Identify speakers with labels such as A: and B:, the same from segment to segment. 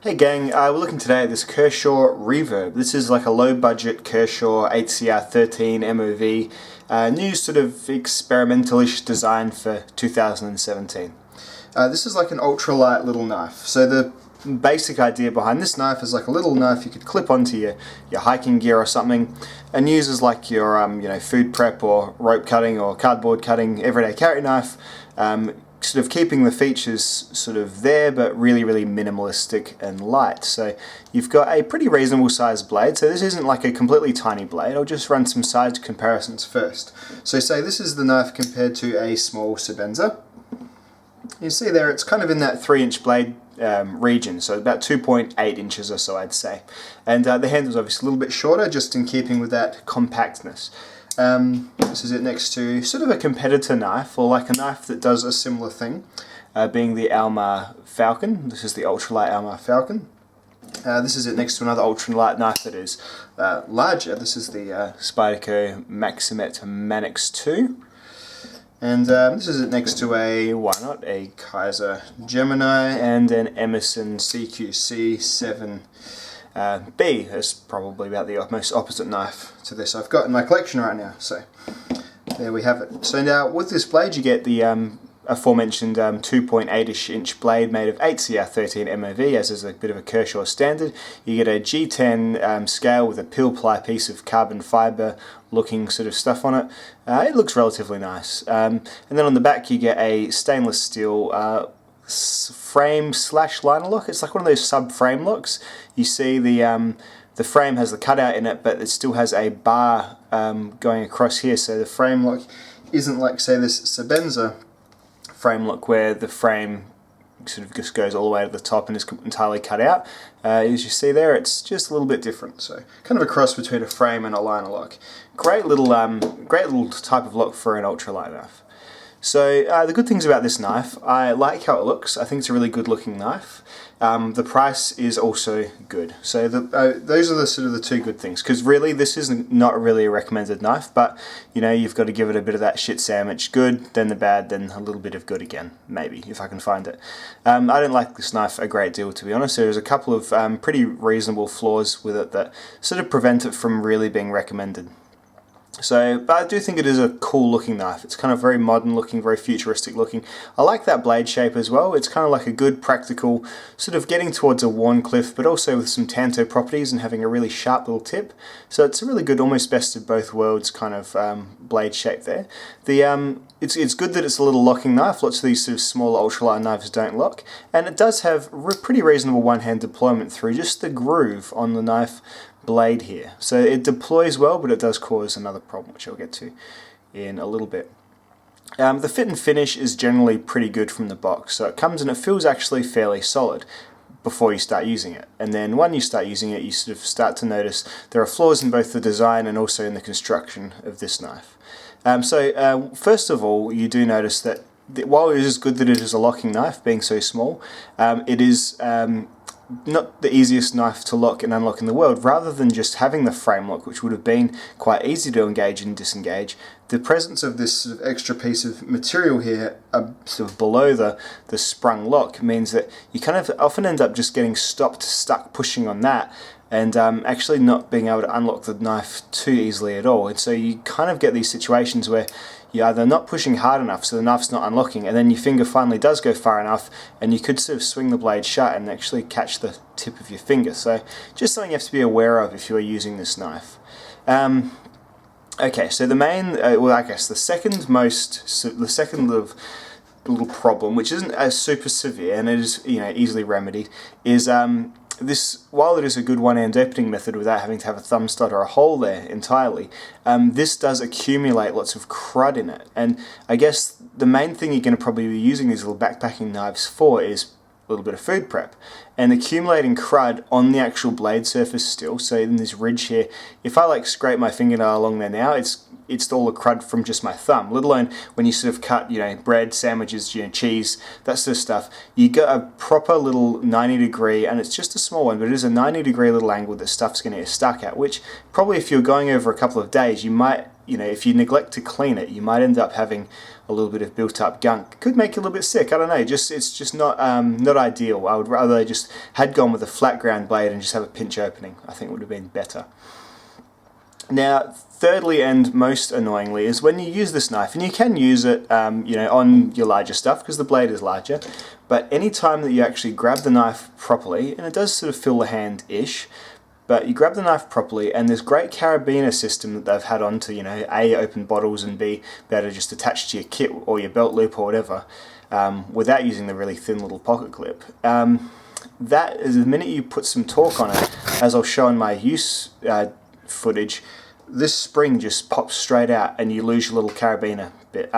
A: Hey gang, we're looking today at this Kershaw Reverb. This is like a low budget Kershaw HCR13 MOV, new sort of experimental-ish design for 2017. This is like an ultralight little knife. So the basic idea behind this knife is like a little knife you could clip onto your hiking gear or something and use as like your food prep or rope cutting or cardboard cutting everyday carry knife. Sort of keeping the features sort of there, but really minimalistic and light. So you've got a pretty reasonable sized blade. So this isn't like a completely tiny blade. I'll just run some size comparisons first. So say this is the knife compared to a small Sebenza. You see there, it's kind of in that 3-inch blade region, so about 2.8 inches or so, I'd say. And the handle's obviously a little bit shorter, just in keeping with that compactness. This is it next to sort of a competitor knife, or like a knife that does a similar thing, being the Alma Falcon. This is the ultralight Alma Falcon. This is it next to another ultralight knife that is larger. This is the Spyderco Maximet Manix 2. And this is it next to a Kaiser Gemini and an Emerson CQC 7B is probably about the most opposite knife to this I've got in my collection right now. So there we have it. So now with this blade you get the aforementioned 2.8-ish inch blade made of HCR13 MOV, as is a bit of a Kershaw standard. You get a G10 scale with a peel ply piece of carbon fibre looking sort of stuff on it. It looks relatively nice. And then on the back you get a stainless steel frame / liner lock. It's like one of those sub-frame locks. You see the frame has the cutout in it, but it still has a bar going across here, so the frame lock isn't like, say, this Sebenza frame lock where the frame sort of just goes all the way to the top and is entirely cut out. As you see there, it's just a little bit different. So kind of a cross between a frame and a liner lock. Great little type of lock for an ultralight knife. So the good things about this knife, I like how it looks. I think it's a really good looking knife. The price is also good. So those are the sort of the two good things, because really this is not really a recommended knife, but you know, you've got to give it a bit of that shit sandwich. Good, then the bad, then a little bit of good again, maybe, if I can find it. I don't like this knife a great deal, to be honest. There's a couple of pretty reasonable flaws with it that sort of prevent it from really being recommended. So, but I do think it is a cool looking knife. It's kind of very modern looking, very futuristic looking. I like that blade shape as well. It's kind of like a good practical, sort of getting towards a Wharncliffe, but also with some Tanto properties and having a really sharp little tip. So it's a really good, almost best of both worlds kind of blade shape there. It's good that it's a little locking knife. Lots of these sort of smaller ultralight knives don't lock. And it does have pretty reasonable one-hand deployment through just the groove on the knife blade here. So it deploys well, but it does cause another problem, which I'll get to in a little bit. The fit and finish is generally pretty good from the box. So it comes and it feels actually fairly solid before you start using it. And then when you start using it, you sort of start to notice there are flaws in both the design and also in the construction of this knife. First of all, you do notice that while it is good that it is a locking knife, being so small, it is not the easiest knife to lock and unlock in the world. Rather than just having the frame lock, which would have been quite easy to engage and disengage, the presence of this sort of extra piece of material here sort of below the sprung lock means that you kind of often end up just getting stuck pushing on that, and actually not being able to unlock the knife too easily at all. And so you kind of get these situations where you're either not pushing hard enough so the knife's not unlocking, and then your finger finally does go far enough and you could sort of swing the blade shut and actually catch the tip of your finger. So just something you have to be aware of if you're using this knife. Okay, so the main, the second little problem, which isn't as super severe and it is easily remedied, is this, while it is a good one-hand opening method without having to have a thumb stud or a hole there entirely, this does accumulate lots of crud in it. And I guess the main thing you're going to probably be using these little backpacking knives for is a little bit of food prep. And accumulating crud on the actual blade surface still, so in this ridge here, if I like scrape my fingernail along there now, it's all the crud from just my thumb, let alone when you sort of cut, bread, sandwiches, cheese, that sort of stuff. You get a proper little 90-degree, and it's just a small one, but it is a 90-degree little angle that stuff's going to get stuck at, which probably if you're going over a couple of days, you might if you neglect to clean it, you might end up having a little bit of built-up gunk. Could make you a little bit sick. I don't know. It's just not not ideal. I would rather just had gone with a flat ground blade and just have a pinch opening. I think it would have been better. Now, thirdly and most annoyingly is when you use this knife, and you can use it, on your larger stuff because the blade is larger. But any time that you actually grab the knife properly, and it does sort of fill the hand-ish. But you grab the knife properly, and this great carabiner system that they've had on to, A, open bottles, and B, be able to just attach to your kit or your belt loop or whatever, without using the really thin little pocket clip. That is, the minute you put some torque on it, as I'll show in my use footage, this spring just pops straight out, and you lose your little carabiner bit.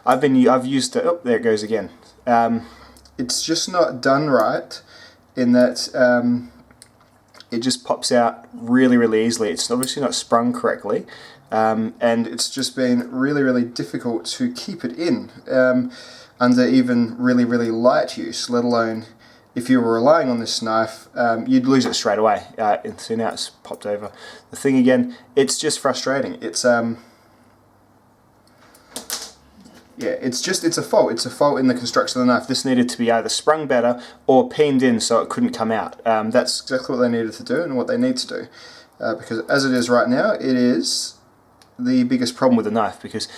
A: I've used it. Oh, there it goes again. It's just not done right, in that. It just pops out really, really easily. It's obviously not sprung correctly, and it's just been really, really difficult to keep it in under even really, really light use, let alone if you were relying on this knife, you'd lose it straight away. So now it's popped over the thing again. It's just frustrating. It's yeah, it's a fault. It's a fault in the construction of the knife. This needed to be either sprung better or peened in so it couldn't come out. That's exactly what they needed to do and what they need to do. Because as it is right now, it is the biggest problem with the knife, because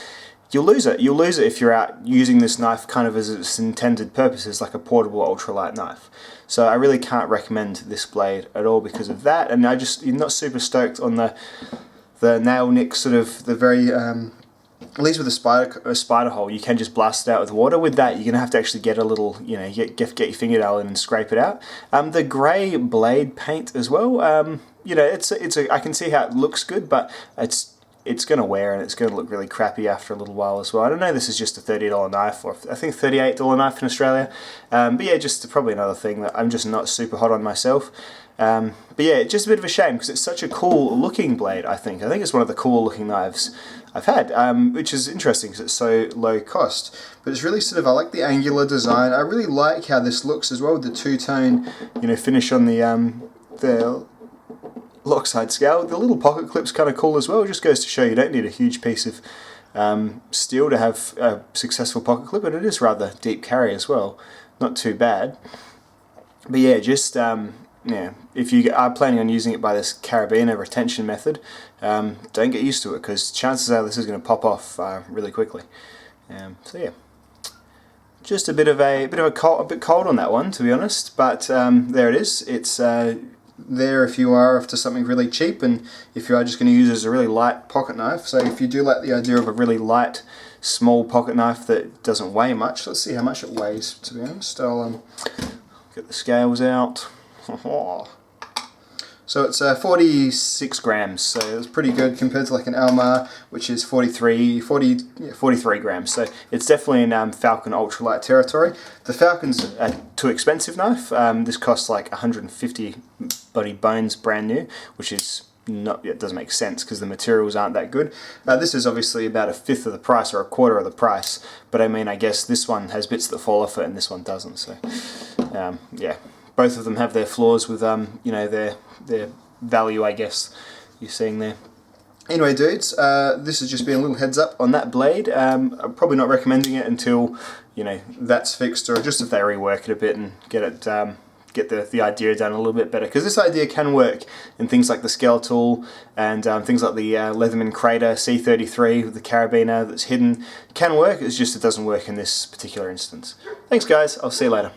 A: you'll lose it. You'll lose it if you're out using this knife kind of as its intended purpose, as like a portable ultralight knife. So I really can't recommend this blade at all because of that. And you're not super stoked on the nail nick, sort of the very at least with a spider hole, you can just blast it out with water. With that, you're going to have to actually get a little, get your fingernail in and scrape it out. The grey blade paint as well, I can see how it looks good, but it's going to wear and it's going to look really crappy after a little while as well. I don't know, this is just a $30 knife, or I think $38 knife in Australia. But yeah, just probably another thing that I'm just not super hot on myself. But yeah, just a bit of a shame because it's such a cool looking blade, I think. I think it's one of the cool looking knives I've had, which is interesting because it's so low cost. But it's really sort of, I like the angular design. I really like how this looks as well with the two-tone, finish on the Lockside scale. The little pocket clip's kind of cool as well. It just goes to show you don't need a huge piece of steel to have a successful pocket clip, and it is rather deep carry as well. Not too bad. But yeah, just if you are planning on using it by this carabiner retention method, don't get used to it because chances are this is going to pop off really quickly. So yeah, just a bit cold on that one, to be honest. But there it is. It's there if you are after something really cheap, and if you are just going to use it as a really light pocket knife. So if you do like the idea of a really light, small pocket knife that doesn't weigh much, let's see how much it weighs. To be honest, I'll get the scales out. So it's 46 grams, so it's pretty good compared to like an Almar, which is 43 grams. So it's definitely in Falcon ultralight territory. The Falcon's a too expensive knife. This costs like 150 bloody bones brand new, which is not, it doesn't make sense because the materials aren't that good. This is obviously about a fifth of the price or a quarter of the price, but I mean, I guess this one has bits that fall off it and this one doesn't. So yeah. Both of them have their flaws with their value, I guess, you're seeing there. Anyway, dudes, this has just been a little heads up on that blade. I'm probably not recommending it until that's fixed, or just if they rework it a bit and get the idea done a little bit better. Because this idea can work in things like the Skeletal and things like the Leatherman Crater C33 with the carabiner that's hidden. It can work, it's just it doesn't work in this particular instance. Thanks guys, I'll see you later.